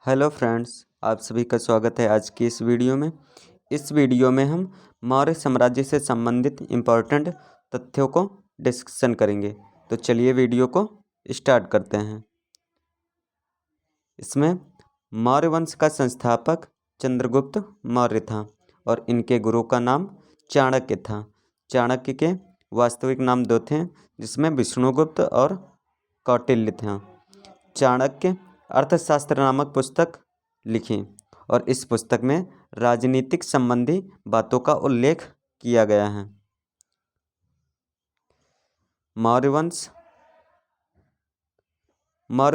Hello friends, आप सभी का स्वागत है आज की इस वीडियो में। इस वीडियो में हम मौर्य साम्राज्य से संबंधित इम्पोर्टेंट तथ्यों को डिस्कशन करेंगे। तो चलिए वीडियो को स्टार्ट करते हैं। इसमें मौर्य वंश का संस्थापक चंद्रगुप्त मौर्य था और इनके गुरु का नाम चाणक्य था। चाणक्य के वास्तविक नाम दो थे, जिसमें विष्णुगुप्त और कौटिल्य थे। चाणक्य अर्थशास्त्र नामक पुस्तक लिखी और इस पुस्तक में राजनीतिक संबंधी बातों का उल्लेख किया गया है। मौर्य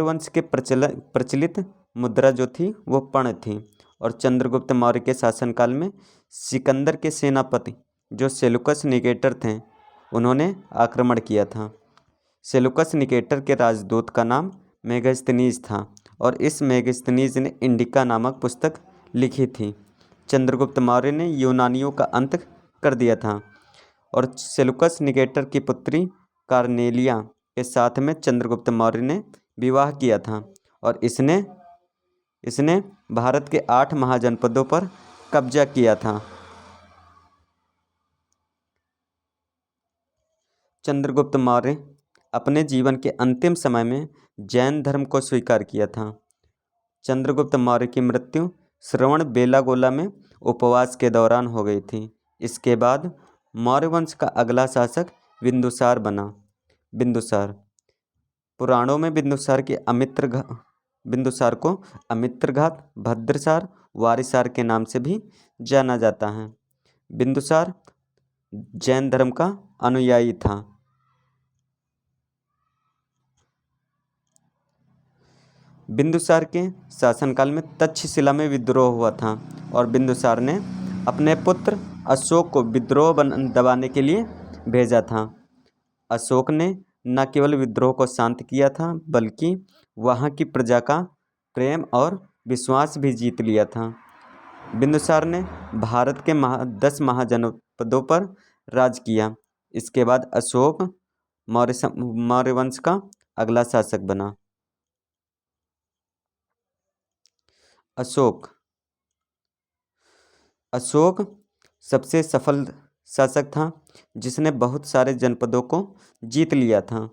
वंश के प्रचलित मुद्रा जो थी वो पर्ण थी और चंद्रगुप्त मौर्य के शासनकाल में सिकंदर के सेनापति जो सेलुकस निकेटर थे, उन्होंने आक्रमण किया था। सेलुकस निकेटर के राजदूत का नाम मेगास्थनीज था और इस मेगास्थनीज ने इंडिका नामक पुस्तक लिखी थी। चंद्रगुप्त मौर्य ने यूनानियों का अंत कर दिया था और सेलुकस निकेटर की पुत्री कार्नेलिया के साथ में चंद्रगुप्त मौर्य ने विवाह किया था और इसने भारत के 8 महाजनपदों पर कब्जा किया था। चंद्रगुप्त मौर्य अपने जीवन के अंतिम समय में जैन धर्म को स्वीकार किया था। चंद्रगुप्त मौर्य की मृत्यु श्रवण बेलागोला में उपवास के दौरान हो गई थी। इसके बाद मौर्य वंश का अगला शासक बिंदुसार बना। बिंदुसार पुराणों में बिंदुसार को अमित्रघात, भद्रसार, वारिसार के नाम से भी जाना जाता है। बिंदुसार जैन धर्म का अनुयायी था। बिंदुसार के शासनकाल में तक्षशिला में विद्रोह हुआ था और बिंदुसार ने अपने पुत्र अशोक को विद्रोह दबाने के लिए भेजा था। अशोक ने न केवल विद्रोह को शांत किया था, बल्कि वहाँ की प्रजा का प्रेम और विश्वास भी जीत लिया था। बिंदुसार ने भारत के 10 महाजनपदों पर राज किया। इसके बाद अशोक मौर्य वंश का अगला शासक बना। अशोक सबसे सफल शासक था, जिसने बहुत सारे जनपदों को जीत लिया था।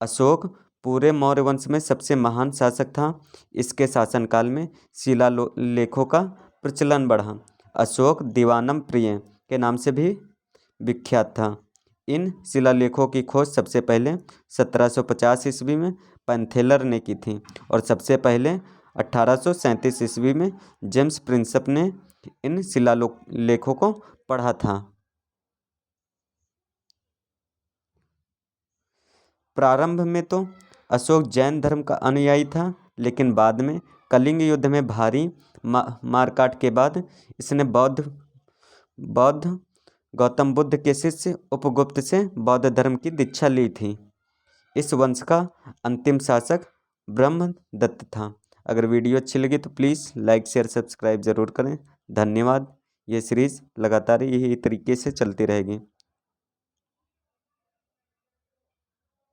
अशोक पूरे मौर्य वंश में सबसे महान शासक था। इसके शासनकाल में शिलालेखों का प्रचलन बढ़ा। अशोक दीवानम प्रिय के नाम से भी विख्यात था। इन शिलालेखों की खोज सबसे पहले 1750 ईस्वी में पैंथेलर ने की थी और सबसे पहले 1837 ईस्वी में जेम्स प्रिंसप ने इन शिलालेखों को पढ़ा था। प्रारंभ में तो अशोक जैन धर्म का अनुयायी था, लेकिन बाद में कलिंग युद्ध में भारी मारकाट के बाद इसने बौद्ध गौतम बुद्ध के शिष्य उपगुप्त से बौद्ध धर्म की दीक्षा ली थी। इस वंश का अंतिम शासक ब्रह्मदत्त था। अगर वीडियो अच्छी लगी तो प्लीज़ लाइक, शेयर, सब्सक्राइब ज़रूर करें। धन्यवाद। ये सीरीज़ लगातार यही तरीके से चलती रहेगी।